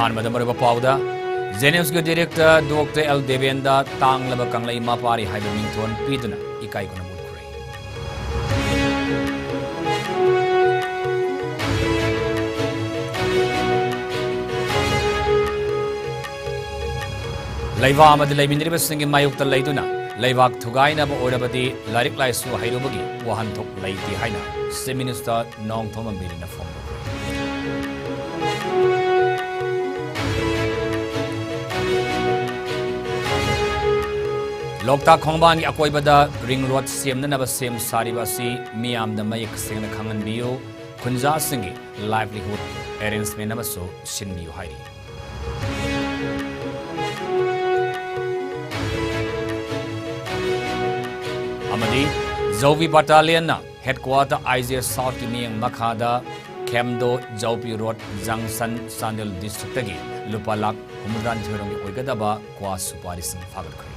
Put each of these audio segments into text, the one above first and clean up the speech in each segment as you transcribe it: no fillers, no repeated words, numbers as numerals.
अहमद मरब पाउदा जेनेम्स के डायरेक्टर डॉक्टर एल देवेंदा तांगलब कंगलई मापारी हाइब मिंथोन पीदुना इकाई को मुखरे लैवा अमद लैमिनरिब सिंह मायुक्त लैदुना लैवाक थुगाइनब ओरबदी लारिक लाइसु हाइरुबगी वहानथोक लैति हाइना चीफ मिनिस्टर नोंगथोम अम्बिरिना फोन लोकता खोंबांगी अकोइबदा रिंग रोड सेमननब सेम सारिबासी मियामदा मयक सेंगना खंगनबियो खुंजा सिंगी लाइवलीहुड अरेंजमेंट नमसो सिनबियो हाइरी अमदी जौवी बटालियन हेडक्वार्टर आईजे साउथ की मियंग मखादा खेमदो जौपी रोड जंक्शन सांडल डिस्ट्रिक्ट की लुपा लाख हुमरान झेरोंगी ओइगदबा क्वा सुपारी सिंह फागलखरी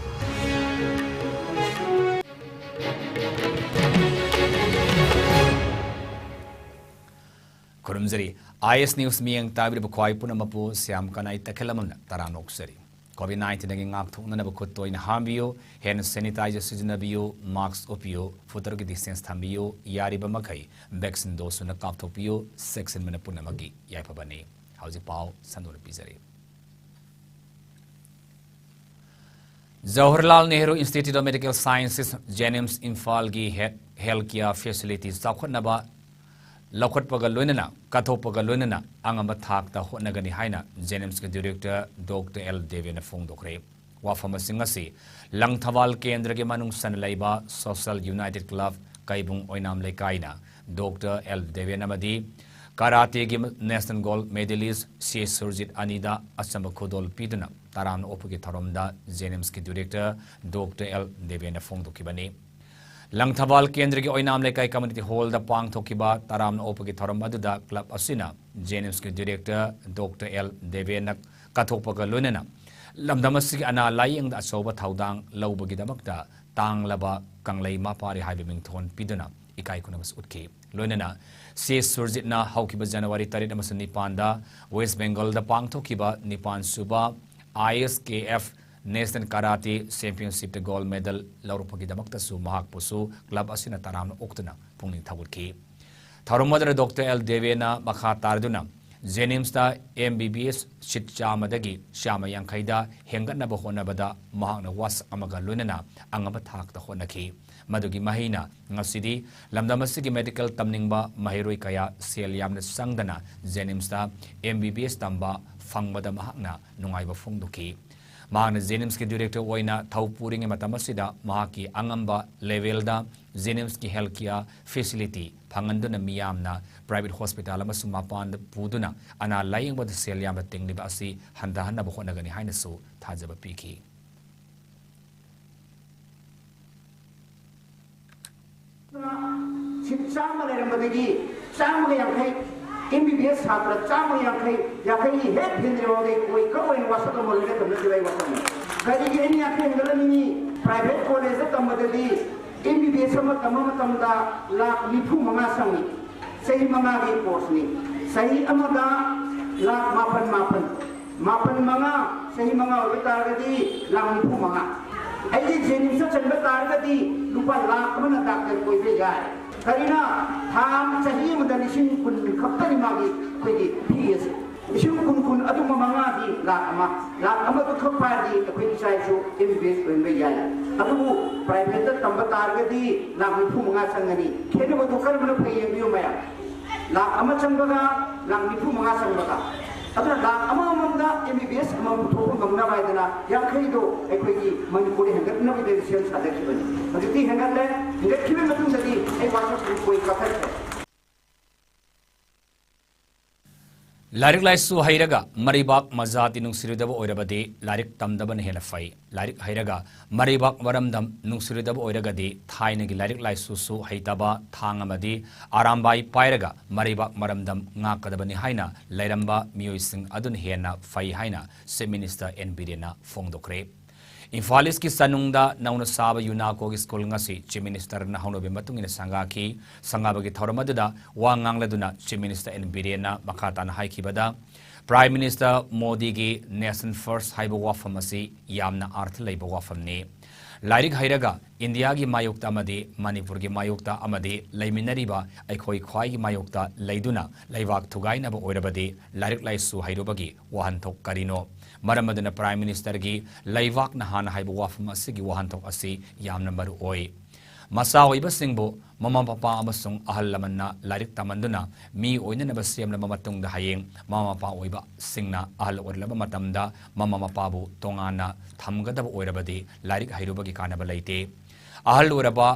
खुरुमजरी आईएस न्यूज मियंग ताबिर बख्वाई पुनमपु श्यामकनाई तखेलमन तरानोक्सरी COVID-19 की ngak thuknanaba khut toina hambiyo hand sanitizer sizinnabiyo mask upiyo photo ki distance thambiyo yariba makai vaccine dose na kapthopiyo section mana punamagi yaipabani hauji pau sandor pizari Jawaharlal Nehru Institute of Medical Sciences JNIMS Imphal gi healthcare facilities chakhotnaba लौखटपगा लोइनना काथोपगा लोइनना आंगम थाकता होनगनी हाइना जेनिम्स के director doctor L देवेना फोंदोखरे वाफम सिंगसी लंगथवाल केंद्र के मनुंग सन लैबा सोशल यूनाइटेड क्लब काइबुंग ओइनाम लेकाइना डॉक्टर एल देवेना मदी कराटे के नेशनल गोल्ड मेडलिस्ट सी सुरजित अनिदा असम खुदोल पीदना तारान ओपगे थरोमदा जेनिम्स के डायरेक्टर डॉक्टर एल देवेना फोंदोखिबनी लंगथवाल केंद्र की ओइनाम लेकाई कम्युनिटी हॉल द पांगथोकिबा ताराम ओपगी थरम अदुदा क्लब असिना जेनिम्स के डायरेक्टर डॉक्टर एल देवेना कथोपगा लोइनना लमदमसि अना लायंग अचौबा थौदांग लौबगिदमक्ता तांगलबा कंगलई मापारी हाइबे मिंथोन पिदुना इकाई कुनबस उतखि लोइनना से सुरजितना हौकिबा जनवरी 3 अमसुन 9 दा वेस्ट बेंगल द पांगथोकिबा 9 सुबा ISKF national karate championship gold medal लौरपगीदमक्तसु महाकपुसु क्लब असिना तराम ओक्तना पुंगनी थगुरखि थरमदर डॉक्टर एल देवेना मखा तारदुना जेनिम्स दा MBBS सीट चामदगी श्याम यांखैदा हेंगनब होनबदा महाकना वास अमगा लोइनना अंगब थाकता होनखि मदुगी महिना ngasidi lamdamasigi medical tamningba mahiroi kaya sel yamna sangdana जेनिम्स दा MBBS tamba fangbada mahakna nungaiba phongduki मांगना जेनिम्स के डायरेक्टर ओइना थौपुरिंग मतमसिदा महाकी अंगंबा लेवल दा जेनिम्स की हेल्थ केयर फैसिलिटी फंगंदुना मियामना प्राइवेट हॉस्पिटल अमसुंग मापान पुदुना अना लायंगबद सेल यामना तेंगलिबा असि हंदाहनब होनगनी हाइनसु थाजब पीखि शिक्षा लेरमदगी चांग यांखै MBBS छात्र चांग यांखै याखै हेड भिन्द्रवागे कोइ कवै वासक मोलगे तमने दिवाई वासम कदिगे नि याखै गलनी प्राइवेट कॉलेज तमददी MBBS म तमदा लाख निफु मंगा संगी सही मंगा गे कोर्स नि सही अमदा लाख मापन मंगा सही मंगा उतारगदी लाख निफु मंगा ऐदि जेनिम्स चंद तारगदी रुपा लाख मन डाक्टर कोइ बे जाय करीना थाम सही मदलिशिन कुन खप्तनी मागी कोई फीस इशु कुन अदुम मंगा दी लाख अमा तो खपादी कोई साइजो MBBS कोइ बे जाय अदुबु प्राइवेट तंब तारगदी लाख निफु मंगा संगनी खेनो तो करमन फैय बियो मया लाख अमा चंगगा लाख निफु मंगा संगगा अदुना लाख अमा मंगा MBBS अमा थोक गमना बायदना याखैदो एखोगी मणिपुरी हेंगतना बि देसियन सादखिबनि मजुती हेंगतले हेंगतखिबे मतुंगदि ए वासो कोइ कथर लारिक लाइसु हैरगा मरिबाक मजाति नुंसिरिदब ओइरबदि लारिक तमदबन हेला फै लारिक हैरगा मरिबाक वरमदम नुंसिरिदब ओइरगदि थाइनगी लारिक लाइसुसु हैतबा थांगमदि आरामबाई पाइरगा मरिबाक मरमदम ngakadabani haina lairamba मियोइसिंग अदुन हेना फै हाइना चीफ मिनिस्टर एन बिरेना फोंदोखरे इम्फालिस की सनुंगदा नौन साब यूनाको की स्कूल ngasi चीफ मिनिस्टर ना हौनबे मतुंगिना संगाखि संगाबगी थौरमदुदा वा nganglदुना चीफ मिनिस्टर एन बिरेना मखाताना हाइखिबदा Prime Minister Modi gi Nation First haiba wafam asi yamna arth leiba wafam ni. Lairik hairaga India gi mayukta amadi Manipur gi mayukta amadi laiminariba aikhoi khwai gi mayukta leiduna laibak thugaina ba oirabadi lairik laisu hairubagi wahanthok karino. Maramaduna Prime Minister gi laibak na hana haiba wafam asi gi wahanthok asi yamna maru oi. Masa oiba singbo mama papa amasung ahal lamanna lairik tamanduna mi oinanaba siamlaba matungda hayeng mama papa oiba singna ahal orlaba matamda mama papabu tongana thamgadaba oirabadi lairik hairubagi kanaba leite ahal oraba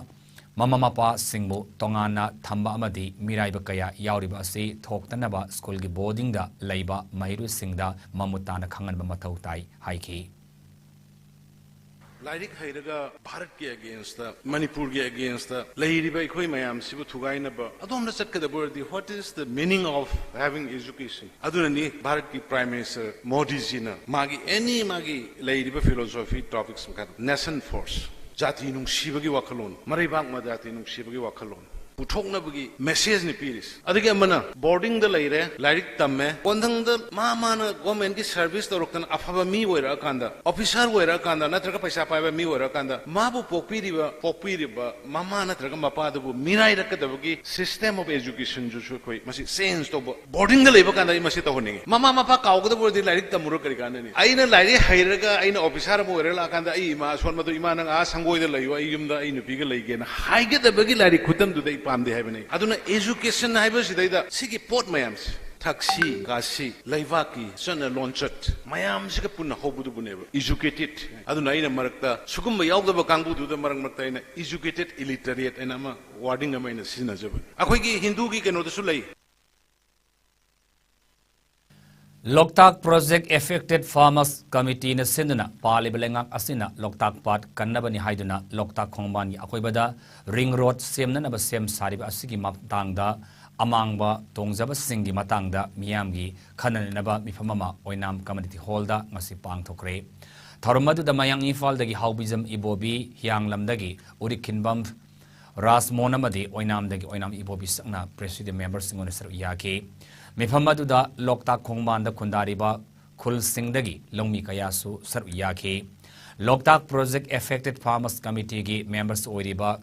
mama papa singbo tongana thamba amadi miraiba kaya yauriba asi thoktanaba school gi boarding da leiba mahiru singda mamutana khanganba mathau tai haiki. Lairik hairaga Bharat ke against the Manipur ke against the Lairiba Koi Mayam Sibu Thugainaba. Adom Sakadaburdi, what is the meaning of having education? Adunani Bharat ki Prime Minister Modi Jina Magi any Magi Lairiba philosophy topics Nation Force. Jati nung Shibagi Wakalon, Maribang Madati nung Shibagi Wakalon. Puthoknabagi message ni piris adike amana boarding da leire lairik tamme kondang da mana government ki service toroktan afaba mi oira kanda officer oira kanda natraga paisa paiba mi oira kanda mabu pokpiriba mama natraga mapa dabu mirai rakadabagi system of education ju koi masi sense to boarding da leiba kanda masi to honingi mama mapa kaugda bordi lairik tamuro kari kanda ni aina lairi hairaga aina officer mo oira la kanda ai ma sonma to imana a sangoi da leiwa ai yumda ai nupiga leige na haige da bagi lairik khutam du dai pamde haibani aduna education haiba sidaida sigi pot mayams taxi gasi laivaki sana launchet mayam siga punna hobudu buneba educated aduna ina marakta sugumba yaugdaba kangbudu da marakta ina educated illiterate ina ma wording ama ina sina jaba akhoi gi hindu gi keno da sulai. Loktak Project Affected Farmers Committee na sinduna palibalengak asina Loktak Pat kannabani haiduna Loktak Khongban akoibada ring road semna na ba sem sariba asigi matangda amangba tongjaba singi matangda miyamgi khananaba mifamama oinam community hall da ngasi pangthokre tharumadu da mayang Imphal dagi haubizam ibobi hianglamdagi urikhinbam rasmonamadi oinamdagi oinam ibobi sakna president members singona sar yake Mifamadu da Loktak Khongban da Kundariba Khul Singdagi Longmi Kayasu Sar Yake Loktak Project Affected Farmers Committee gi members oiriba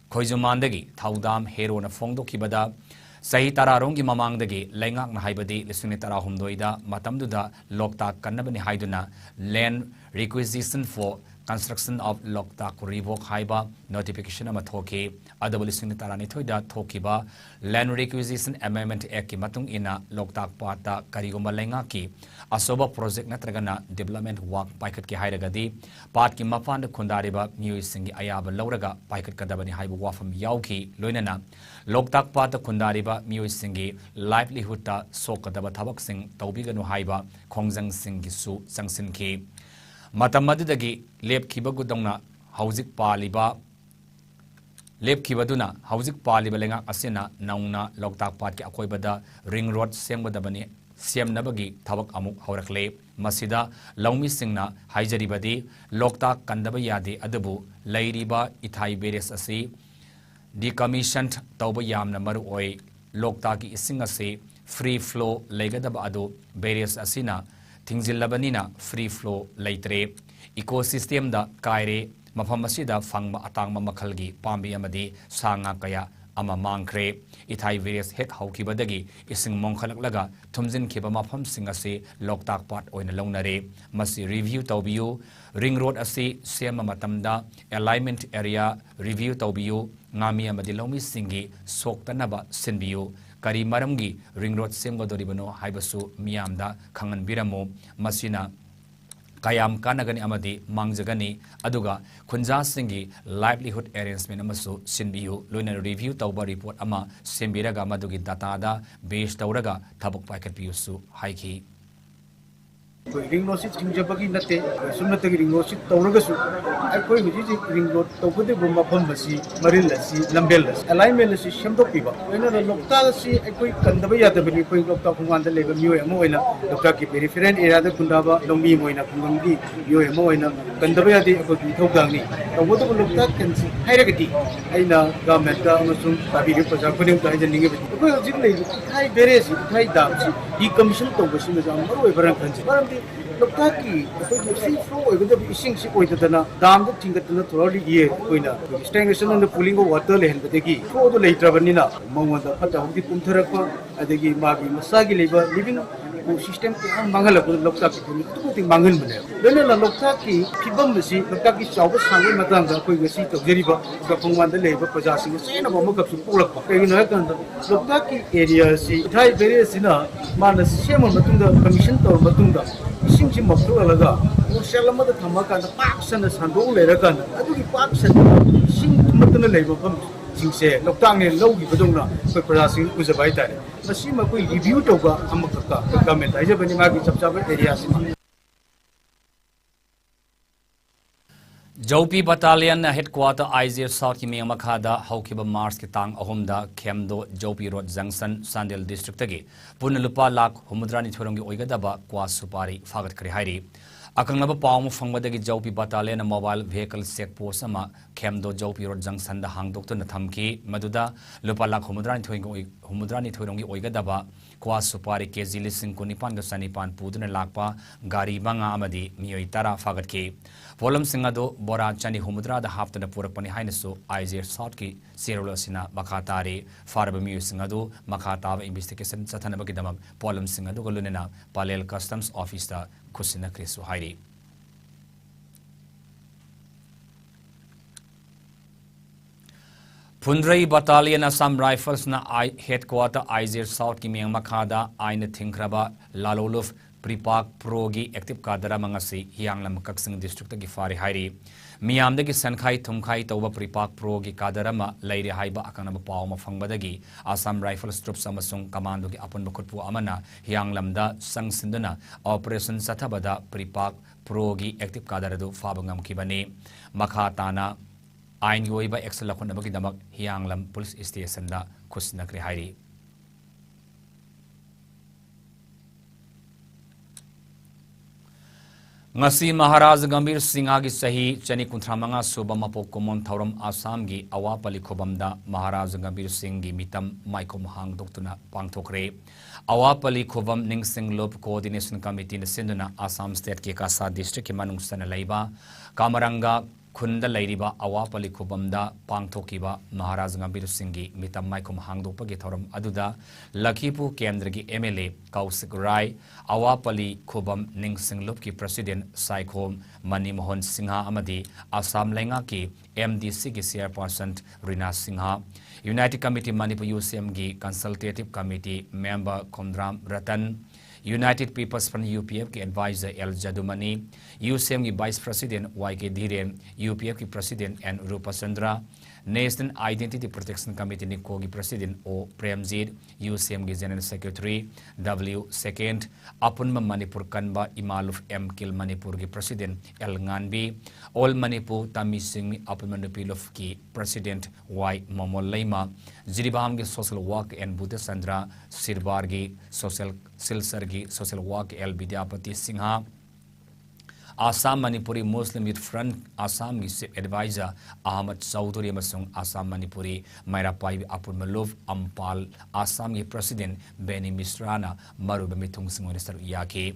Khoizumandagi Thaudam Hero na Fongdo Kibada Sahi Tararongi Mamangdagi Lengak na Haibadi Lisuni Tarahumdoida Matamduda Loktak Kannabani Haiduna Land Requisition for Construction of Loktak Revok Haiba Notification ama thoki Adabulisuni Tarani Thoida Thokiba Land Requisition Amendment Act Matung ina Loktak Pata Karigoma Lengaki Asoba Project Natragana Development Work Paikat ki Hairagadi Pat ki Mafan Kundariba New Singi Ayaba Lauraga Paikat Kadabani Haibu Wafam Yauki Loinana Loktak Pata Kundariba New Singi Livelihood ta Sokadaba Tabak Sing Taubiganu Haiba Kongjang Singi Su Sangsinki Matamadagi Lep Kibagudona Hauzik Paliba Lep Kibaduna Hauzik Paliba Lenga Asina Nauna Loktak Pat ki Akoibada Ring Road Sembadabani Siam Nabagi Tabak Amuk Haurakle Masida Laumi Singna Haijaribadi Loktak Kandaba Yadi Adabu Lairiba Itai Beres Asi Decommissioned Tauba Yamna Maru Oi Loktaki Isingasi Free Flow Legadaba Adu Beres Asina Tingzilabanina free flow laitre ecosystem da kaire mafamasida fangma atangma makhalgi pambi amadi sanga kaya ama mangkre ithai various hek haukibadagi ising mongkhalaklaga thumjin khiba mafam singase Loktak Pat oina longnare masi review tawbiyu ring road asi sema matamda alignment area review tawbiyu ngami amadi lomi singi soktanaba sinbiyu Kari maramgi ring road semgodoribano haibasu miyamda khangan biramu masina kayam kanagani amadi mangjagani aduga khunja singi livelihood arrangement amasu sinbiyu loina review tawba report ama sembiraga madugi data da base tawraga thabuk paikat piusu haiki ring road si chingjabagi nate sumnatagi ring road si tawragasu ai koi huji ring road tawbode bomba phom basi maril lasi lambel lasi alignment lasi shamdok piba oina na lokta si ai koi kandaba yada bani koi lokta khungwan da leba miyo amo oina lokta ki peripheral area da kundaba lombi moina khungam gi miyo amo oina kandaba yadi ko thogdang ni tawbode lokta kansi hairagati aina government da amasung tabi ri praja khuding da jin ninge ko huji lei thai bere si thai dam si di commission tawbasi na jam maro barang kansi baramdi lokta ki ko si flow oida ising si oida dana dam da tingatna thoroughly ye koina stagnation and pooling of water lehen badegi ko do leitrabani na mangwa da phata hudi kumtharakpa adegi magi masagi leba living system ki mangal lokta ki tu ti mangal bane lena la lokta ki phibam si lokta ki chawba sangai matang da koi gasi to geriba ka pungwan da leba praja sing sena ba makap su pulak pa kai na kan lokta ki area si thai bere sina mana sema matung da commission to matung da ising si maptu alaga o shalama da thama kan da pak san sandu lera kan adu ki pak san sing matna leba pam singse lokta ne logi badong na koi praja sing ujabai ta masi ma koi review to ba amaka ka government ai jabani ma ki chapcha area si Jopi Battalion Headquarter IZF South ki meng makhada haukiba Mars ki tang ahumda Khemdo Jopi Road Junction Sandel District tagi puna lupa lakh humudrani thorongi oigadaba kwa supari fagat kari hairi akangnaba pawmu fangbadagi Jopi Battalion mobile vehicle check post ama Khemdo Jopi Road Junction da hangdoktuna thamki maduda lupa lakh humudrani thorongi oigadaba kwa supari kg lising kunipan ga sanipan puduna lakpa gari banga amadi miyoi tara fagat ki volume singado bora chani humudra da haftana purakpani hainasu IZF South ki serial sina makhatari farba miyu singado makhataba investigation chathanabagi damak volume singado golunena palel customs office da kusina krisu hairi Pundrai Battalion Assam Rifles na headquarter IZF South ki meng makhada aina thingraba laloluf Pripak Progi active kadara mangasi Hianglam Kaksing district ki fari hairi miyamdagi sankhai thumkhai tawba Pripak Progi kadarama lairi haiba akanaba pawma fangbadagi Assam Rifles troops amasung commando ki apan bakutpu amana Hianglamda sangsinduna operation sathabada Pripak Progi active kadaradu fabangam kibani makhatana ain yoiba excel lakhonabagi damak Hianglam police station da khusnakri hairi ngasi Maharaj Gambir Singha gi sahi chani kuntramanga suba mapok komon thauram Assam gi awapali khobamda Maharaj Gambir Singh gi mitam maikom hang doktuna pangthokre awapali khobam ningsing lop coordination committee na sinduna Assam state ki Kasa district ki manung sana laiba kamaranga khunda lairiba awapali khobamda pangthokiba Maharaj Gambir Singh gi mitam maikom hangdokpagi thoram aduda Lakhipu Kendra gi MLA Kausik Rai awapali khobam ningsinglop ki president Saikhom Manimohan Singha amadi Assam Lenga ki MDC ki chairperson Rina Singha United Committee Manipur UCM gi consultative committee member Komdram Ratan United People's Front UPF ki advisor L Jadumani UCM ki vice president YK Dhiren UPF ki president N Rupachandra National Identity Protection Committee Niko ki president O Premjit UCM ki general secretary W second Apunma Manipur Kanba Imaluf M Kil Manipur ki president L Nganbi All Manipur Tami Singh Apunma Nupilov ki president Y Momol Laima Jiribam ki social work and Buddha Sandra Sirbar ki social Silsargi social work L Vidyapati Singha Assam Manipuri Muslim Youth Front Assam ki advisor Ahmad Chaudhary amasung Assam Manipuri Mairapai Apurmalov Ampal Assam ki president Benny Misrana Maruba Mithung Singh Minister Yaki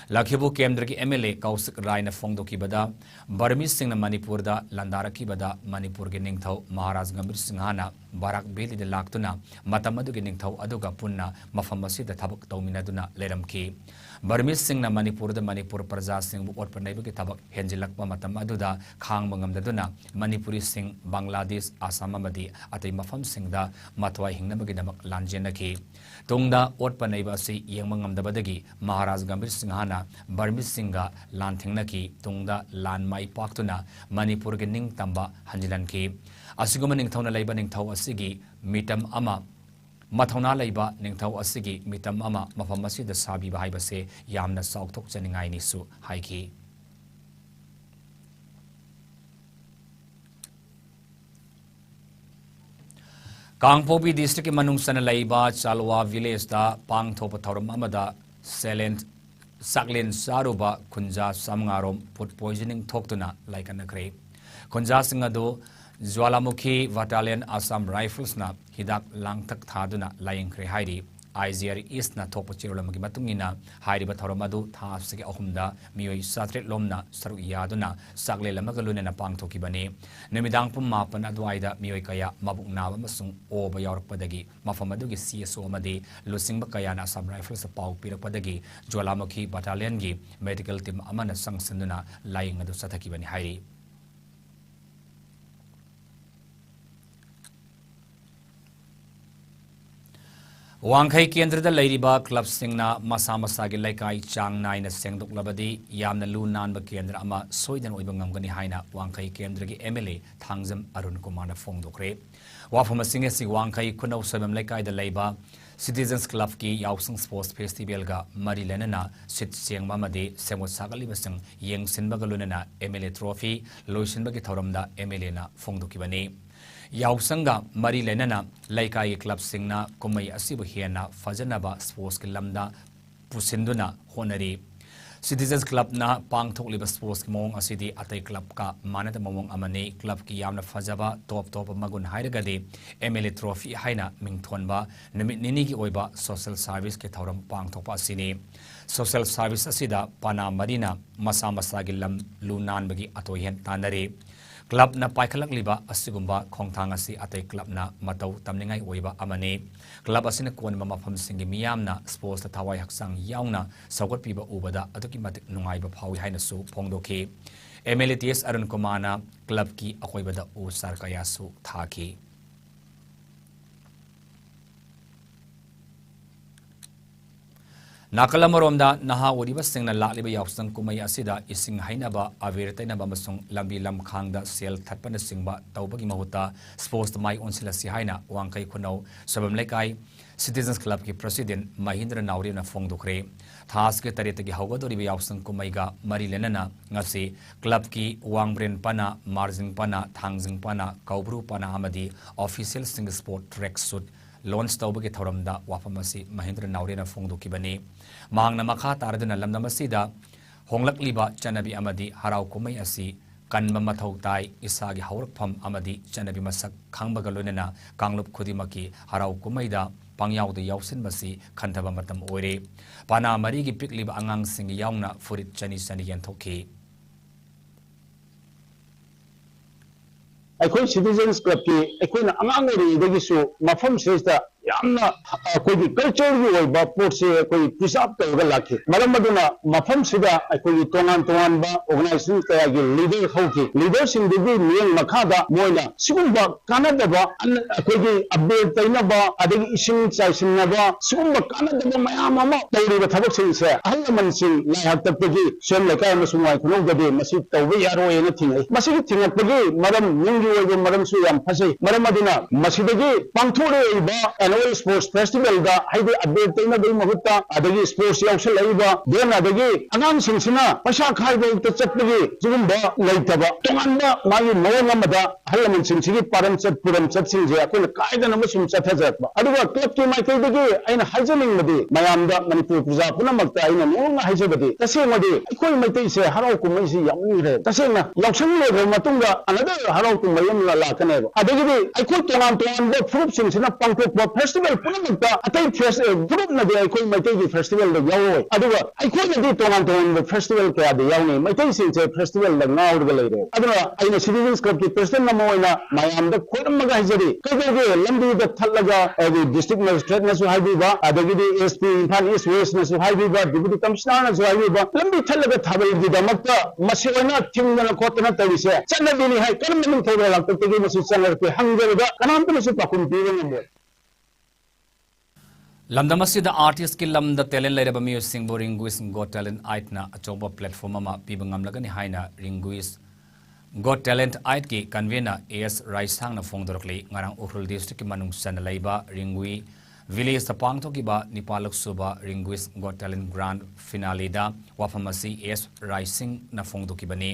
Lakhibu Kendra ki MLA Kausik Rai na Fongdoki bada Barmis Singh na Manipur da Landaraki bada Manipur ki Ningthau Maharaj Gambir Singhana Barak Beli de Laktuna Matamadu ki Ningthau aduga punna mafamasi da thabak tauminaduna leramki Barmis Singh na Manipur da Manipur Praja Singh bu otpanaibu ki thabak henjilakpa matam aduda khangba ngamdaduna Manipuri Singh Bangladesh Assam amadi atai mafam Singh da matwai hingnabagi damak lanjenaki tungda otpanaiba si yengma ngamdabadagi Maharaj Gambir Singhana Barmis Singha Lanthingnaki tungda lan mai paktuna Manipur ki ningtamba hanjilanki asiguma ningthauna laiba ningthau asigi mitam ama mathona leiba ningthau asigi mitam ama mafam asida sabi ba haibase yamna saukthok chaningai ni su haiki Kangpopi district ki manung sana leiba Chalwa village da pangthopa thoram amada Saklen Saruba Kunja Samngarom food poisoning thoktuna laikana kre Kunja singado Jwalamukhi Battalion Assam Rifles na hidak langtak thaduna laying kre hairi IGR East na thokpa chirolamagi matungina hairiba thoramadu thasigi ahumda miyoi satret lomna saru yaduna sakle lamagalune na pangthokibani nemidang pum mapan adwaida miyoi kaya mabuk nawa masung oba yaurakpadagi mafamadugi CSO amadi lusingba kaya na Assam Rifles pau pirakpadagi Jwalamukhi Battalion gi medical team amana sangsanduna laying adu sathakibani hairi Wangkai Kendra Ladiba Club Singna Masama Sagi Laikai Chang Nine Sengdok Labadi Yamna Lunan Bakendra Ama Soidan Ibangangani Haina Wangkai Kendra MLA Tangzam Arun Kumana Fongdokre Wafama Singesi Wangkai Kuno Sabam Laikai the Laiba Citizens Club Ki Yausang Sports Festival Ga Mari Lenana Sit Siang Mamadi Semo Sagali Basang Yang Sinbagalunana MLA Trophy Loishinbagi Thoramda MLA na Fongdokibani Yausanga Mari Lenana Laikai Club Singna Kumai Asibu Hiena Fajanaba Sports Kilamda Pusinduna Honari Citizens Club na Pangthok Liba Sports Mong Asidi Atai Club ka Manata Momong Amani Club ki Yamna Fajaba Top Magun Hairagadi MLA Trophy Haina Mingthonba Namit Nini ki Oiba Social Service ke Thoram Pangthok Asini Social Service Asida Pana Marina Masama Lam Lunan Bagi Atoyen Tanari Club na paikhalak liba asigumba khongthang asi atai club na matau tamningai oiba amani club asina kon mama pham singi miyamna sports thawai haksang yaungna saugat piba ubada aduki matik nungaiba phawi haina su phongdoki MLTS Arun Kumana club ki akoibada u sarkaya su thaki Nakalamaromda naha uriba singna lakliba yausang kumay asida ising hainaba avertainaba masung lambi lam khangda sel thatpana singba taubagi mahuta sports mai onsila si haina wangkai khunau sabam lekai Citizens Club ki President Mahindra Nauri na fongdokre thas ke tarita gi hawgadoriba yausang kumay ga mari lenana ngasi club ki wangbren pana marjing pana thangjing pana kaubru pana amadi official sing sport track suit launch tawbagi thoramda wafamasi Mahindra Nauri na fongdokibani Mangna makha taraduna lamnamasida honglakliba chanabi amadi harau kumai asi kanba mathau tai isagi haurakpham amadi chanabi masak khangbaga loinana kanglup khudimaki harau kumaida pangyawda yausinbasi khanthaba matam oire pana marigi pikliba angang sing yaungna furit chani sani yanthokhi Aikoi Citizens Club ki aikoi na angang ori dagisu mafam sesta yamna akoi culture gi oiba port se akoi preserve tawga lakhi maram maduna mafam sida akoi tongan ba organization kaya gi leader hauki leader sing gi miyang makhada moina sigumba kanada ba akoi gi update taina ba adagi ising chaising ba sigumba kanada ba mayam ama tawri ba thabak sing se ahalaman sing lai hakta gi sem lekai masumai khunong gade masi tawbe yaro ena thingai masi thingak gi maram ningi oiba maram su yam phasai maram maduna masidagi pangthore ba annual sports festival da haide update taina dei mahutta adagi sports yausal laiba den adagi anang singsina pasha khaiba ta chapgi jugumba laitaba tonganba magi mawang amada halaman singsigi param chat puram chat singje akoi kaida na masum chathajatba aduga club ki mai kaidagi aina hajaling madi mayamda manipur puja punamakta aina nonga haijabadi tasengadi akoi mai tai se harau kumai si yamni tasengna yausal le matunga another harau kumai yamla lakaneba adagi akoi tongan ba fruit singsina pangthokba festival punamakta atai group na de aikoi maitai gi festival da yawo aduga aikoi na de tongan festival ka de yawni maitai sin che festival da ngaur ga leire aduna aina Citizens Club ki president na moina mayam da khoram ga hajari kage lambi da thallaga adi district magistrate na su haibiba adagi di SP Imphal East West na su haibiba deputy commissioner na su haibiba lambi thallaga thabai di damakta masirona thingna khotna tarise channa dini hai karam min thoga lakta ke masu channa ke hangga kanam pe su pakum piwe ne Lamdamasida artist ki lamda talent lairaba miyo singbo Ringuis Got Talent Aitna achoba platform ama pibangam lagani haina Ringuis Got Talent Ait ki convener AS Raisang na fongdorokli ngarang Uhrul district ki manung sana laiba Ringui village the pangthokiba nipalak suba linguist got talent grand finale da wafamasi s rising na phongdokibani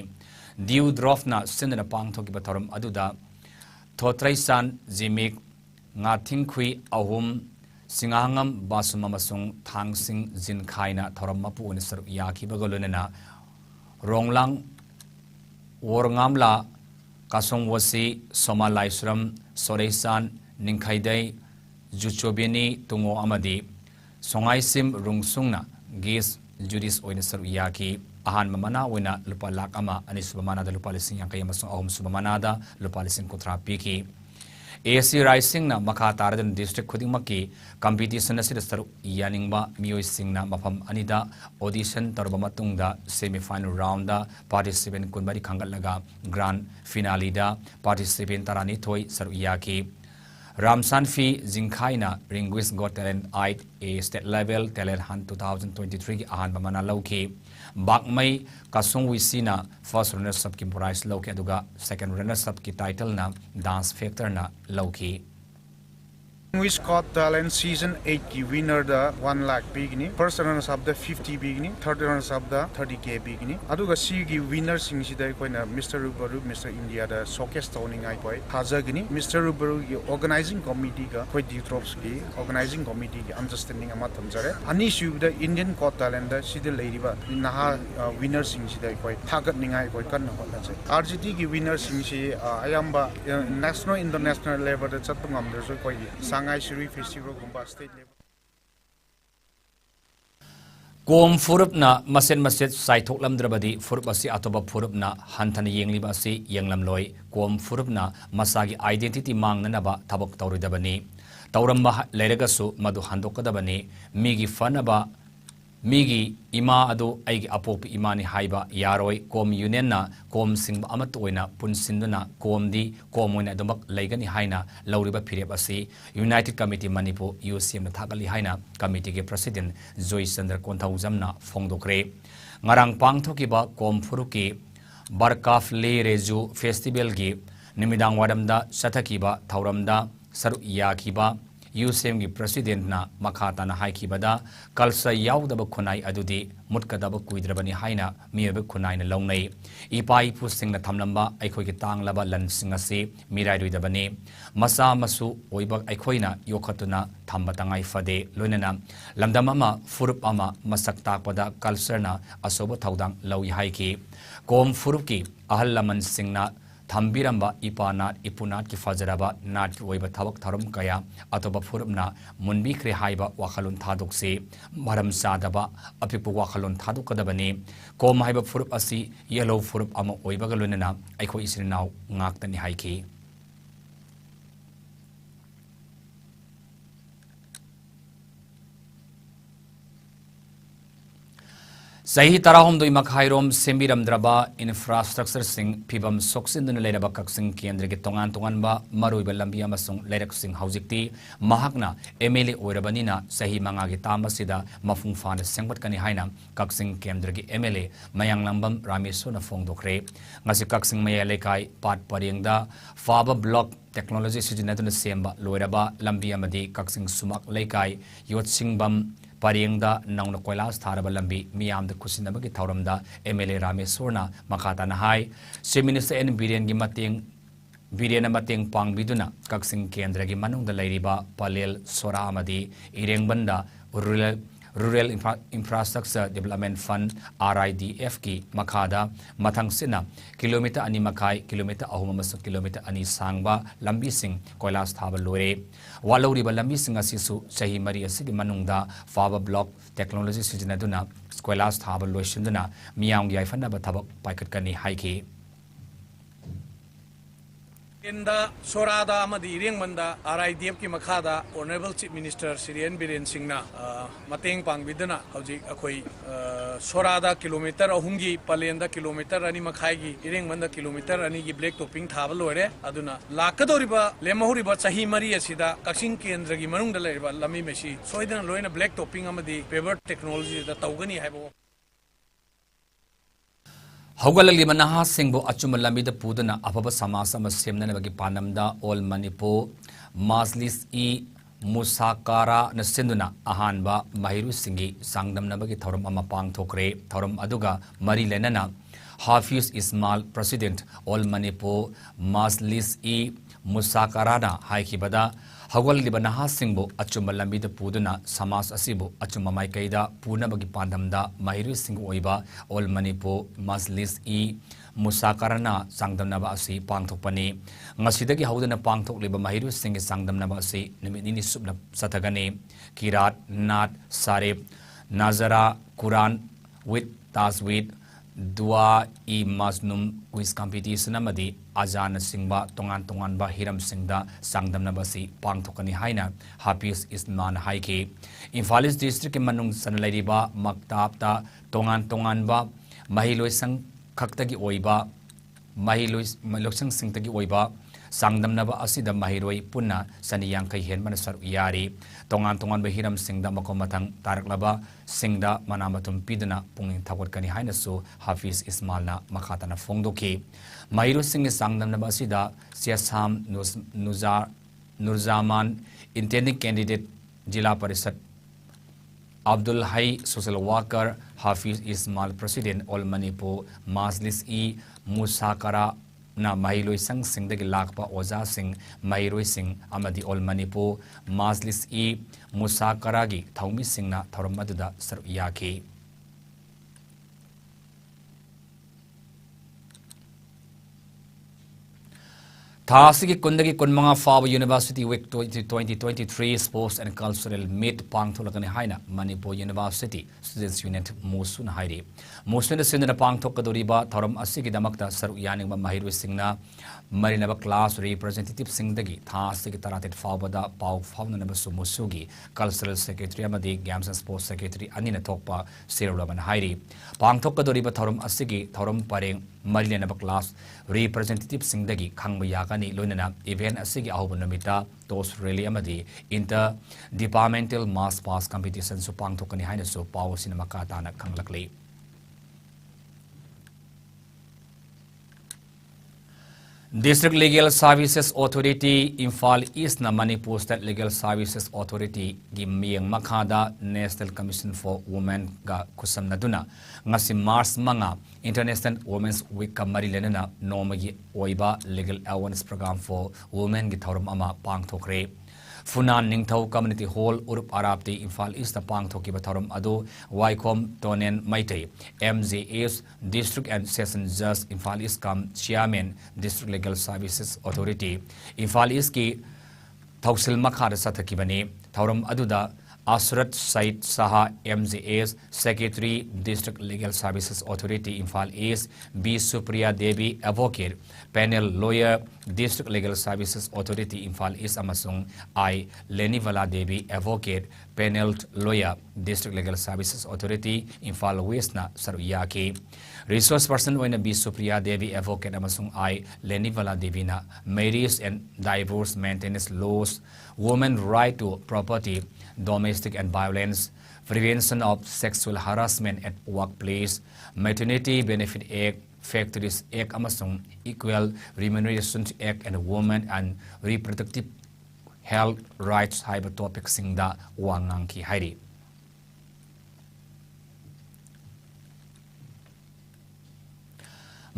diu drop na sindana pangthokiba thoram aduda thotraisan jimik ngathingkhui ahum singahangam basum amasung thangsing jinkhaina thoram mapu unisar yakibagolunena ronglang worngamla kasong wasi somalaisram soreisan ningkhaidai juchobini tungo amadi songaisim rungsungna gis judis oinisar yaki ahan mamana oina lupa lak ama anisubamana da lupa lising yang kayama song ahum subamana da lupa lising kutra piki AC Rising na makataradan district khuding maki competition asida saru yaningba mioi singna mafam anida audition tarba matungda semi final round da participant kunbari khangalaga grand finale da participant tarani thoi saru yaki Ramsanfi Zinkhaina Linguist Got Talent 8 a state level talent hunt 2023 ki ahan bamana lauki bakmai kasung wisina first runner up ki prize lauki aduga second runner up ki title na dance factor na lauki Linguist Got Talent season 8 ki winner da 1 lakh bigini first runner up da 50 bigini third runner up da 30k bigini aduga si gi winner sing sida koina Mr. Rubaru Mr. India da showcase toning ai koi hazagini Mr. Rubaru gi organizing committee ga koi drops ki organizing committee gi understanding ama thamjare ani su da Indian Got Talent da sida leiriba naha winner sing sida koi thagat ningai koi kan hola chai RGT gi winner sing si ayamba national international level da chatpa ngamder so koi Shanghai Shiri Festival gumba state level Kom furupna masen maset saitok lamdrabadi furup asi atoba furupna hantana yengliba asi yenglam loi kom furupna masagi identity mangnanaba tabok tawridabani tawramba leiragasu madu handokadabani migi fanaba migi ima adu aigi apop imani haiba yaroi kom union na kom singba amat oina punsinduna komdi komoina domak leigani haina lauriba phirep asi United Committee Manipur UCM na thagali haina committee ge president Joy Chandra Konthaujamna phongdokre ngarang pangthokiba kom furuki barkaf le reju festival gi nimidang wadamda sathakiba thauramda saru yakiba UCM gi president na makata na haikibada kalsa yaudaba khunai adudi mutkadaba kuidrabani haina miyabe khunai na longnai ipai pusing na thamlamba aikhoi gi tanglaba lansing ase mirai ruidabani masa masu oiba aikhoina yokhatuna thamba tangai fade loinana lamdam ama furup ama masak takpada culture na asoba thaudang lawi haiki kom furup ki ahal laman singna thambiramba ipanat ipunat ki fajaraba nat oiba thabak tharum kaya atoba furumna munbi khre haiba wakhalun thadokse maram sadaba apipu wakhalun thadukadabani kom haiba furup asi yellow furup ama oiba galunena aiko isrinaw ngaktani haiki Sahi tarahom doi makhairom sembiramdraba infrastructure sing pibam soksinduna leiraba kaksing kendra gi tongan tongan ba maruiba lambi amasung leirak sing haujikti mahakna MLA oirabanina sahi manga gi tamasida mafung fana sengbat kani haina kaksing kendra gi MLA mayang lambam ramesona phongdokre ngasi kaksing maya lekai pat pariengda faba block technology sijinaduna semba loiraba lambi amadi kaksing sumak lekai yotsingbam Pariengda nauna koilas tharaba lambi miyam da kusinabagi thauramda MLA Ramesorna makata na hai Chief Minister N Biren gi mateng Birena mateng pangbiduna kaksing kendra gi manung da leiriba palel sora amadi irengbanda Rural Infrastructure Development Fund RIDF ki makada mathang sina kilometer ani makai kilometer ahum amasuk kilometer ani sangba lambi sing koilas thaba lore walori ba lambi sing asisu sahi mari asigi manungda faba block technology sijinaduna koilas thaba loisinduna miyang yai fanna ba thabak paikat kani haiki Inda Sorada Amadi Ringmanda RIDF ki Makada Honorable Chief Minister Shri N Biren Singna Mateng Pangbidana Hauji Akoi Sorada kilometer ahungi palenda kilometer ani makhai Ringmanda kilometer ani gi black topping thabalore aduna lakadoriba lemahuriba chahi mari asida kaksing kendra gi manungda leriba lami mesi soidana loina black topping amadi paper technology da taugani haibo Haugalali manaha singbo achuma lamida pudana apaba samasa masemna bagi panamda all Manipur Majlis e musakara na sinduna ahanba mahiru singi sangdam nabagi thorum ama pangthokre thorum aduga mari lenana Hafiz Ismail President All Manipur Majlis e Musakarana haikibada hagwal liba naha singbo achumba lambida puduna samas asibu achumba maikaida punabagi pandamda mahiru sing oiba All Manipur Majlis e Musakarana sangdamnaba asi pangthokpani ngasidagi haudana pangthokliba mahiru singi sangdamnaba asi nimitini subna satagani kirat nat sarib nazara quran with taswid dua e masnum quiz competition amadi ajana singba tongan ba hiram singda sangdamnaba si pangthokani haina Hafiz Isman haike Imphal district ke manung sanlairiba maktabta tongan ba mahiloi sang khakta gi oiba mahiloi loksang singta gi oiba sangdamnaba asida mahiroi punna saniyang kai hen manasar yari tongan ba hiram singda makomatang taraklaba singda manamatum pidana pungin thawat kani haina so Hafiz Ismail na makhatana fongdoki mahiru singi sangdamnaba asida Siasam Nurzaman intending candidate Jila Parishad Abdul Hai social worker Hafiz Ismail President All Manipur Majlis e Musakara na mahiloi sang singdagi lakpa oza sing mahiroi sing amadi All Manipur Majlis e Musakaragi thaumi singna thorum aduda saru yaki Thasigi Kundagi Kunmanga Fawa University Week 2023 Sports and Cultural Meet Pangtholakani Haina Manipur University Students Unit Musun Hairi Musun Sindana Pangthokadoriba Thorum Asigi Damakta Saru Yaning Mahiru Singna Marinaba class representative Singdagi Thasigi Taratit Fawada Pau Fauna Musugi Cultural Secretary Amadi Games and Sports Secretary Anina Tokpa Sirulaman Hairi Pangthokadoriba Thorum Asigi Thorum Paring Marinaba class representative Singdagi Kangbayakani Lunana event Asigi Ahubunamita Tos Rally Amadi Inter Departmental Mass Pass Competition Supang Tokani Haina So Power Cinemakatana Kanglakli District Legal Services Authority Imphal East na Manipur State Legal Services Authority gi miyang makhada National Commission for Women ga kusam naduna ngasi Mars mga International Women's Week ka marilenana nomagi oiba Legal Awareness Program for Women gi thorum ama pangthokre Funan Ningthau Community Hall Urup Arabti Imphal East na pangthoki bathorum adu Iscom Tonen Maitei MZS District and Session Judge Imphal Iscom Chairman District Legal Services Authority Imphal East ki Thausil Makhar Sathakibani thorum aduda Asrat Said Saha MZS Secretary District Legal Services Authority Imphal East B Supriya Devi Advocate Panel Lawyer District Legal Services Authority Imphal East amasung I Lenivala Devi Advocate Panel Lawyer District Legal Services Authority Imphal West na saruyaki Resource Person oina B Supriya Devi Advocate amasung I Lenivala Devi na Marriage and Divorce Maintenance Laws Women Right to Property Domestic and Violence, Prevention of Sexual Harassment at Workplace, Maternity Benefit Act, Factories Act, amasung Equal Remuneration Act and Women and Reproductive Health Rights haiba topic singda wangangki hairi.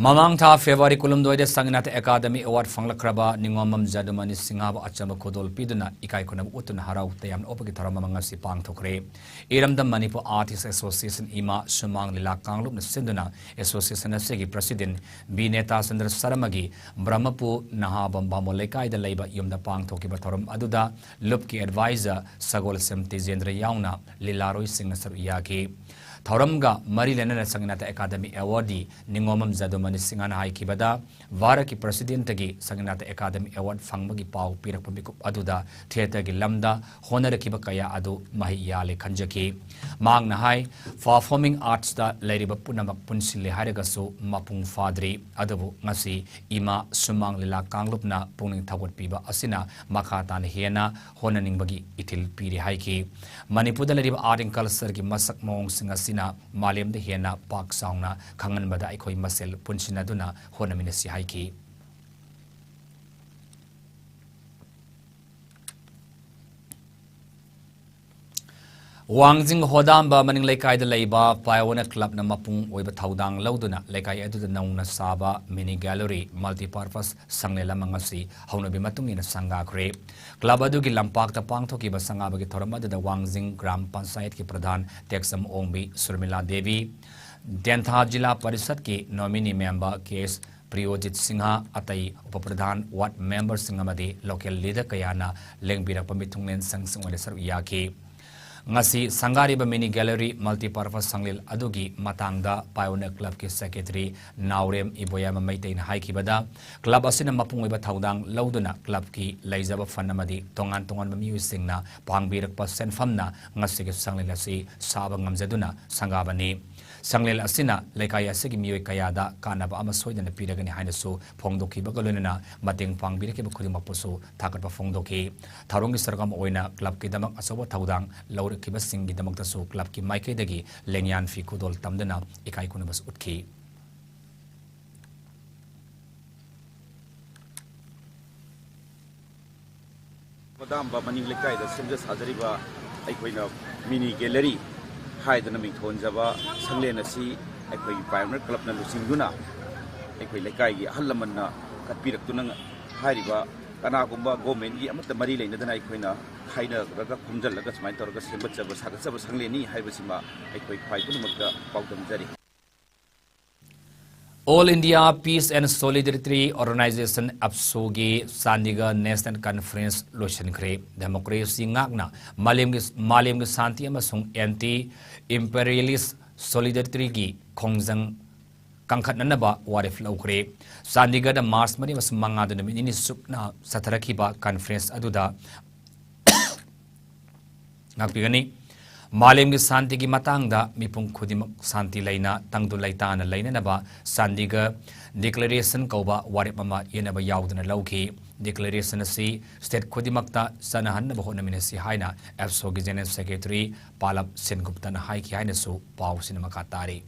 Mamang tha February kulum doide Sanginat Academy Award Fanglakraba Ningomam Jadumani Singaba Achama Kodol Piduna Ikai Kunam Utun Harau Tayam Opaki Taramanga Sipang Tokre Iram the Manipur Artists Association Ima Sumang Lila Kanglup Sinduna Association Segi President Bineta Sandra Saramagi Brahmapu Nahabam Bamolekai the Labor Yum the Pang Toki Batorum Aduda Lupki Advisor Sagol Semti Zendra Yauna Lilaroi Singasar Yaki Thauramga Mari Lenana Sanginata Academy Awardee Ningomam Zadumani Singanahai Kibada Varaki President Tagi Sanginata Academy Award Fangmagi Pau Pirakpamikup Aduda Theatre Gi Lamda Honor Kibakaya Adu Mahiyale Kanjaki Mang Nahai Performing Arts da Leriba Punamak Punsili Haragasu Mapung Fadri Adabu Ngasi Ima Sumang Lila Kanglupna Puning Tawat Piba Asina Makatan Hiena Honaning Bagi Itil Piri Haiki Manipuda Leriba Art and Culture Gi Masak Mong Singasi Malem de Hiena Park Sauna Kangan Bada Ikoi Masel Punsinaduna Honaminesi Haiki Wangjing Hodamba Maning Lekai the Leba, Pioneer Club Namapung, Weba Taudang Lauduna, Lekai Edu the Nauna Saba, Mini Gallery, Multipurpose, Sanglela Mangasi, Honabi Matung in a Sanga Grape. Club Adugi Lampak the Pangtoki Basangabagi Torama, the Wangjing Gram Pansayat Ki Pradhan, Texam Ombi, Surmila Devi, Dentha Jila Parisat Ki nominee member case. Priyojit Singha Atai Upapradhan Wat member Singamadi local leader Kayana Lengbira Pamitunglen Sangsung Sar Yaki Ngasi Sangariba Mini Gallery Multipurpose Sanglil Adugi Matangda Pioneer Club ki Secretary Naurem Iboyama Maitain Haikibada Club Asina Mapungiba Taudang Lauduna Club ki Laizaba Fanamadi Tongan Mamiu Singna Pangbirak Pasen Famna Ngasi Sanglilasi Sabangam Zeduna Sangabani Sanglil Asina Lekaya Sigi Mioi Kayada Kanaba Amasoy and the Piragani Hinasu Pongdoki Bagaluna Mating Pangbiraki Bakudimaposo Takat Pongdoki Tarungi Sargam Oina Club Kidamak Asoba Taudang Laura Kibasingi Damaktasu Club Ki Maike Dagi Lenyan Fikudol Tamdana Ikai Kunabas Utki Madam Maning Lekai the Sinjas Hazariba Aikoina Mini Gallery High the Naming Tonjava, Sanglena Equi Pioneer Club Nalusinguna, Equi Lekai, Halamana, Kapirakuna, Hariba, Kanagumba, Gomen, Yamata Marila, and then Equina, Haida, Raga Kumjal, Lagas, my Torgas, Hagasaba Sangleni, Hibasima, Equi Paikunamaka, Pautam Zeri. All India Peace and Solidarity Organization Apsogi Sandiga National Conference Lotion Kre Democracy Ngagna Malim Santi Amasung Anti-Imperialist Solidarity Gi Kongjang Kangkat Nanaba Warif Laukre Sandiga the Mars Mani was Manga the Mini Sukna Satarakiba Conference Aduda Nakpigani Malim Santi gi matangda mipung khudimak santi laina tangdu laitana laina naba sandiga declaration kauba waripama yenaba yaudana lauki declaration asi state khudimakta sanahan na bahona minasi haina APSO gi general secretary Palap Sengupta na hai ki haina su pau sinama katari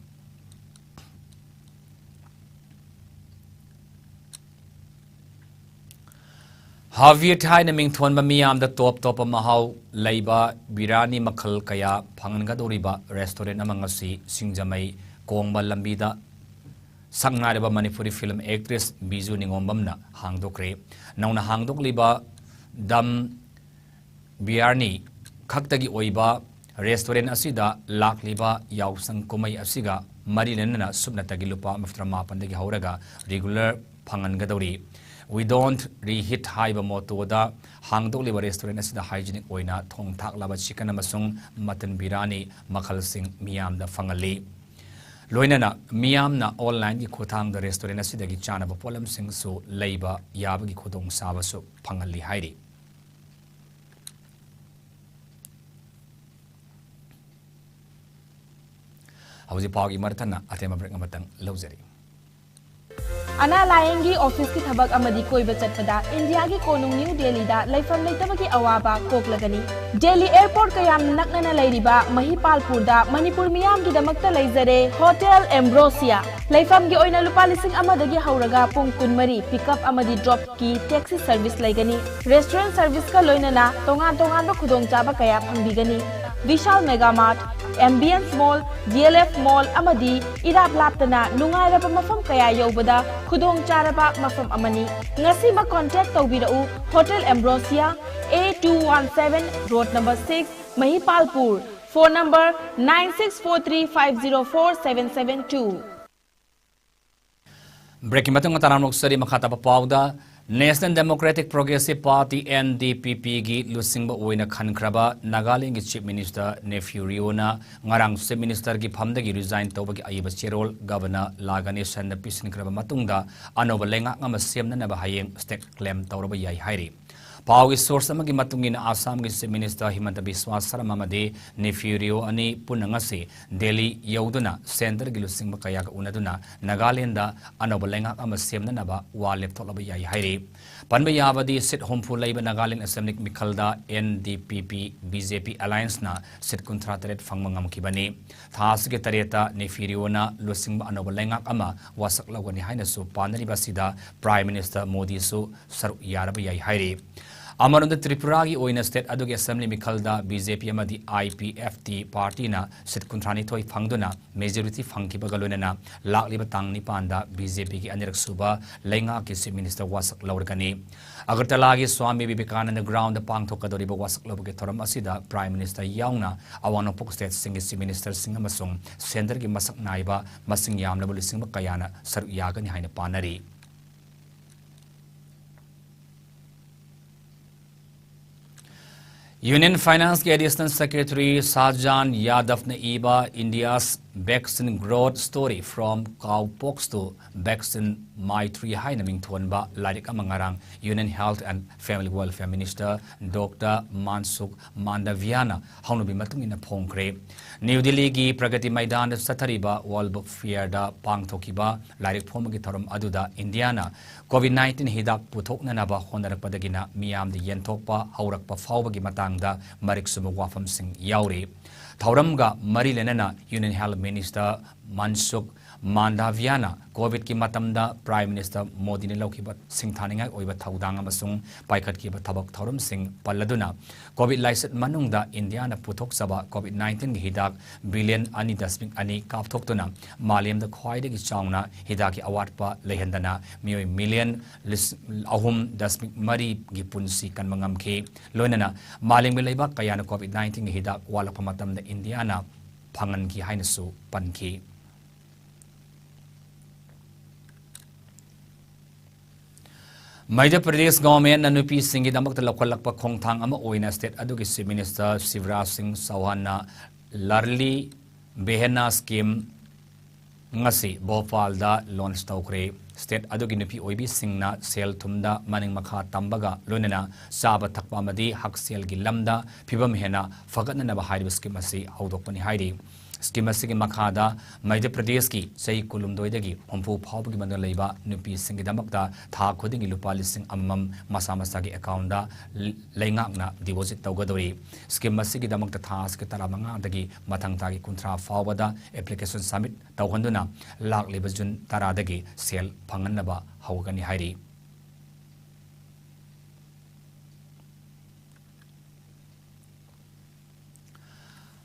Haviet Hai naming Thon Mamiam the top Mahau Laiba Birani Makal Kaya Pangadoriba restaurant amangasi Singjamai Kongba Lambida Sangnariba Manipuri film actress Bizu Ningombamna Hangdokre Nauna Hangdok Liba Dam Birani Kaktagi Oiba restaurant Asida Lak Liba Yausang Kumai Asiga Marinana Subnatagi Lupa Maftrama Pandagi Hauraga regular Pangangadori We don't reheat high motoda hangdok liba restaurant as the hygienic oina thong thak laba chicken amasung mutton birani makal sing miam da fangali loinana miam na online gi khothang the restaurant as the gi chana ba polam sing su leiba yaba gi khodong saba su fangali hairi hauji pagi marthana atema break amatang lawjari Ana Layengi office ki thabak amadi koi bachat pada India ki konung New Delhi da laifam leitaba ki awaba kok lagani Delhi airport kayam naknana lairiba Mahipalpur da Manipur miyam ki damakta laizare Hotel Ambrosia laifam gi oina lupa lising amadagi hauraga pung kunmari pickup amadi drop ki taxi service laigani restaurant service ka loinana tongan ba khudong chaba kaya phangbigani Vishal Mega Mart Ambience Mall, DLF Mall amadi irap laptana nungairaba mafam kaya yobada khudong charaba mafam amani ngasi ba contact tawbirau Hotel Ambrosia A217 Road number 6 Mahipalpur phone number 9643504772 Breaking matang taranok sari makata pauda National Democratic Progressive Party NDPP gi lusingba oina khankraba Nagaland gi Chief Minister Nephew Riona ngarang Chief Minister gi phamdagi resign tawbagi aiba cherol Governor Laganesan na pisinkraba matungda anoba lenga ngama semna na bahayeng state claim tawraba yai hairi Pau source amagi matungin Assam gi Chief Minister Himanta Biswa Sarma made Nephew Rio ani punangase Delhi yauduna center gi lusingba kaya unaduna Nagaland da anoba lenga ngama semna na ba wa laptop laba yai hairi Panbayavadi sit home for Labour Nagaland Assembly Mikalda NDPP BJP Alliance na sit contracted Fangmangam Kibani. Thas Getareta Nefiriona Lusingba Anobalengak Ama wasak lawani haina su Panari Basida Prime Minister Modi su Saru Yarabaya Hairi. Amarunda Tripura ki oina state adugi assembly mikhalda BJP amadi IPFT party na sit kuntrani thoi phangduna majority phangki bagalonena lakliba tangni panda BJP ki anirak suba lenga ki chief minister wasak lawrkani Agartala ki Swami Vivekananda ground pangthokadoriba wasak lawge thoram asida prime minister yauna awanopok state singi chief minister singa masung center ki masak naiba masing yamna bulising kayana saru yagani haina panari Union Finance के Additional Secretary Sajan Yadav ने इबा India's vaccine growth story from cowpox to vaccine Maitri hai naming thonba larik amangarang Union Health and Family Welfare Minister Dr. Mansukh Mandaviana haunubi matung ina phongkre New Delhi gi Pragati Maidan sathariba World Book Fair da pangthokiba larik phomagi thoram aduda Indiana COVID-19 hidak puthokna naba honarpadagina miyam di yenthokpa haurakpa fawbagi matangda marik sumu wafam sing yauri Thauramga mari lenana Union Health Minister Mansukh Mandaviana COVID ki matamda Prime Minister Modi ne laukiba singthaningai oiba thaudang amasung paikhat ki thabak thauram sing palladuna COVID license manungda Indiana puthok saba COVID-19 gi hidak billion ani dasmik ani kapthoktuna maliam da khwaide gi chauna hidaki award pa lehendana mioi million ahum dasmik mari gi punsi kan mangam khe loinana maling belaiba kayana COVID-19 gi hidak wala pamatam da Indiana phangan ki hainasu pankhi Madhya Pradesh government nanupi singi damak talakwalakpa khongthang ama oina state adugi chief minister Shivraj Singh Chauhan na larli behena scheme ngasi Bhopal da launch tawkre state adugi nupi oibi singna sel thumda maning makha tambaga lonena saba thakpa amadi haksel gi lamda phibam hena fagatna na bahai scheme asi haudokpani hairi scheme asigi makhada Madhya Pradesh ki sei kulum doidagi hompu phawbagi mandal leiba nupi singi damakta tha khodingi lupa lising amam masa masa gi account da leingakna deposit tawgadori scheme asigi damakta tha ske taramanga dagi mathang tagi kunthra phawbada application submit tawhanduna lak leba jun tara dagi sel phanganaba hawgani hairi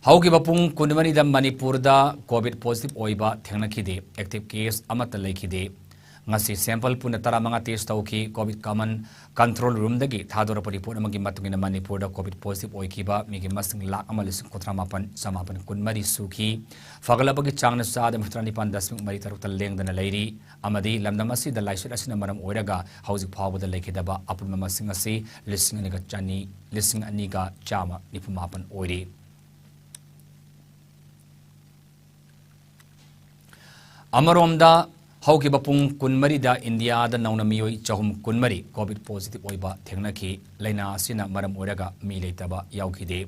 Hauki bapung kunmani da Manipur da COVID positive oiba thengnakhide active case amata lekhide ngasi sample puna taramanga test tauki COVID common control room dagi thadora report amagi matungina Manipur da COVID positive oikiba migi masing lak amalising kotramapan samapan kunmari suki fagalabagi changna sada mithani pan dasming mari tarukta lengdana leiri amadi lamdamasi da laisut asina maram oiraga hauzik phawba da lekhidaba apun masing asi lising aniga chani lising aniga chama nipumapan oiri Amaromda hauki bapung kunmari da India da nauna miyoi chahum kunmari COVID positive oiba thengnaki laina asina maram oraga mi leitaba yaukide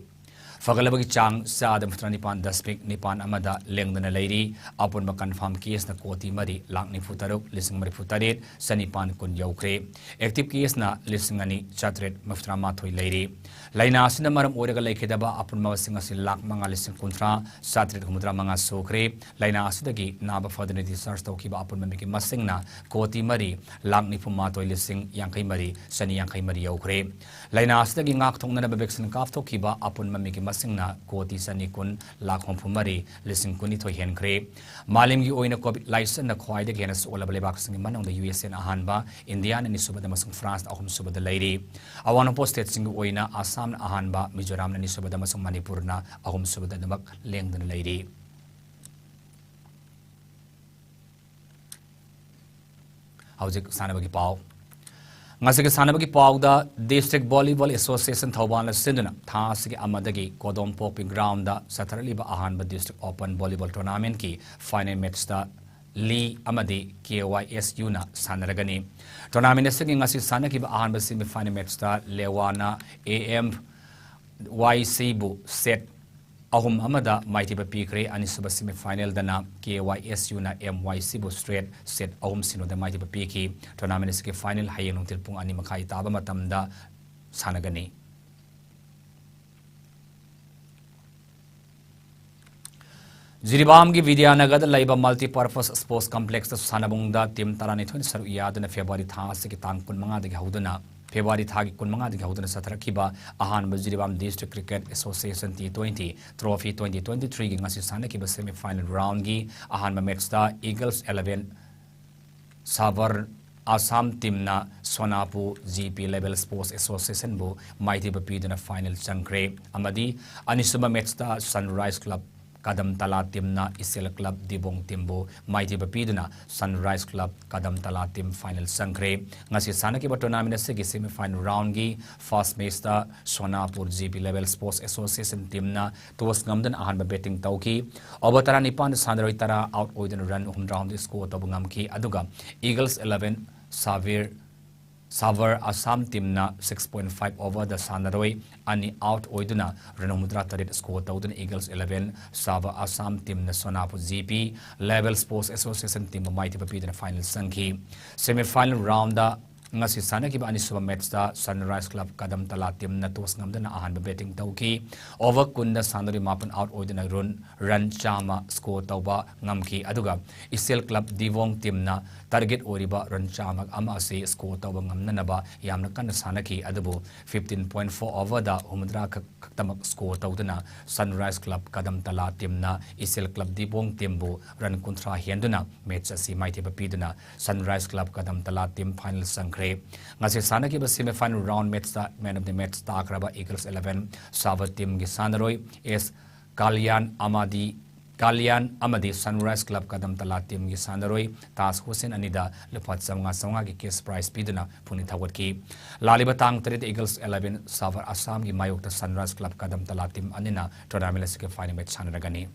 fagalabagi chang sa da mutranipan daspik nipan amada lengdana leiri apun ma confirm case na koti mari langni futaruk lising mari futaret sanipan kun yaukre active case na lising ani chatret muftrama thoi leiri laina asina maram oraga lekhidaba apun ma singa lak manga lising kuntra satret humudra manga sokre laina asidagi naba fadani research tawkiba apun mamiki masingna koti mari langni fuma thoi lising yangkai mari sani yangkai mari yaukre laina asidagi ngak thongna na vaccine kaf thokiba apun mamiki masingna koti sani kun lak homphumari lising kuni thoi henkre malim gi oina covid license na khwaide gena sola balebak singi manong da USA na ahanba India na ni subada masung France ahum subada leiri awana post state singi oina Assam na ahanba Mizoram na ni subada masung Manipur na ahum subada namak lengdan leiri hauzik sanabagi pau Ngasig sanabagi pawda District Volleyball Association Thauban Sinduna Thasigi Amadagi Kodom Popi Ground da Sataraliba Ahanba District Open Volleyball Tournament ki final match da Lee Amadi KYSU na sanaragani Tournament sigi ngasi sanaki ba Ahanba semi final match da Lewana AM YCbu set ahum amada maitiba pikre anisaba semi final dana KYSU na MYCbu straight set ahum sino da maitiba piki tournament ke final hayeng nungtil pung ani makai taba matamda sanagani Jiribam ki Vidyanagar laiba multi-purpose sports complex da sanabungda team tarani thon saru yadna February tha se ki tangpun manga de hauduna February thagi kun manga ding hodana satharakiba ahan Jiribam District Cricket Association T20 Trophy 2023 gi ngasi sanakiba semi final round gi ahan match da Eagles 11 Savar Assam team na Sonapu GP Level Sports Association bu mighty bapidana final changre amadi anisuma match da Sunrise Club Kadam Tala team na Isel Club Dibong team bu mighty bapidana Sunrise Club Kadam Tala team final changre ngasi sanaki ba tournament se gi semi final round gi first match da Sonapur GP Level Sports Association team na tos ngamdan ahan ba betting tauki obatara nipan sanroi tara out oiden run home round score tabungam ki aduga Eagles 11 Savar Assam team na 6.5 over the Sanaroi ani out oiduna Renamudra Tarit score tawdun Eagles 11 Savar Assam team na Sonapu GP Level Sports Association team mighty papi the final sanghi semi final round da ngasi sanaki ba ani suba match da Sunrise Club Kadam Tala team na tos ngamdana ahan ba betting tawki over kunda Sanari mapan out oiduna run chama score tawba ngamki aduga Isel Club Divong team na target oriba run chama ama ase score tawba ngamna ba yamna kan sanaki adubu 15.4 over da humdra kaktamak score tawduna Sunrise Club Kadam Tala team na Isel Club Divong team bu run kontra hianduna match asi mighty bapiduna Sunrise Club Kadam Tala team final sang ngasi sanaki ba semi final round match da man of the match takraba Eagles 11 Savar team gi sanaroi is Kalyan Amadi Sunrise Club Kadam Tala team gi sanaroi Tas Hussein Anida lepat sanga gi case prize piduna puni thawat ki laliba tang tret Eagles 11 Savar Assam gi mayok ta Sunrise Club Kadam Tala team anina tournament se final match sanaragani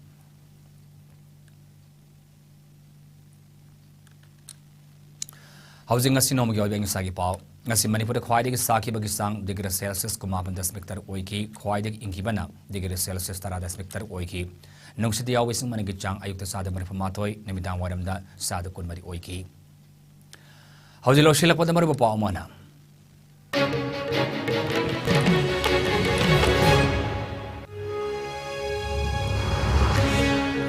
Housing ngasi nom gyoi beng sagi pau ngasi Manipur khwaidagi saki bagi sang degree Celsius kumaban dasmektar oiki khwaidagi ingibana degree Celsius tara dasmektar oiki nungsiti yawising manigi chang ayukta sada manipamatoi namidang waramda sada kunmari oiki Housing lo shila podamar ba pau mana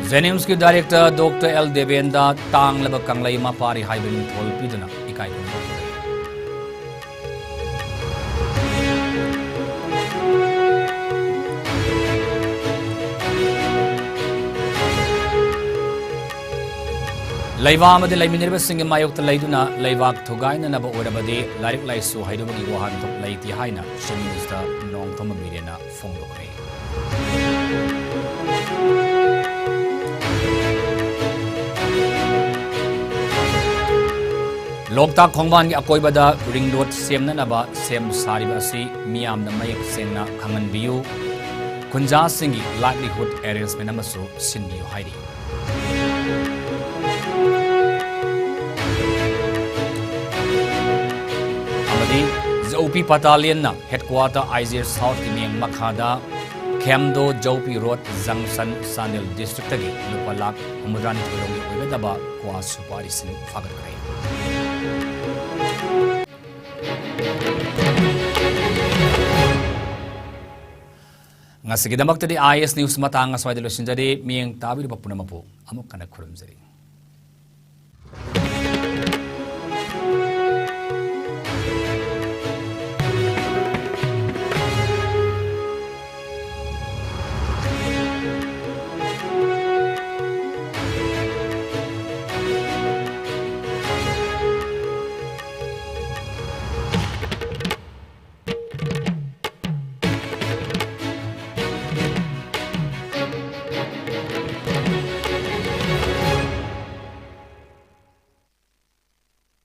Jenims ki director Dr. L. Devenda tang laba kanglai mapari haibin thol piduna ikai Laiva amadi laiminirba singi mayokta laiduna laivak thugaina naba orabadi larik laisu haidubagi wahan thok laiti haina Minister Nong Thoma Birena fonglokre Loktak Khongban gi akoi bada ring road semna naba sem sariba si miam na mayek sengna khangan biu kunja singi livelihood arrangement amasu sinbiu hairi amadi Zopi Battalion na headquarter Izir South ki meng makhada Kemdo Jopi Road Junction Sanil District tagi lupalak umrani thorong oigadaba kwa supari sin fagar kare Ngasigidamag tadi IS News matang aswai dilo sinjari miyang tabi di papuna mapu amuk kana kurum jari.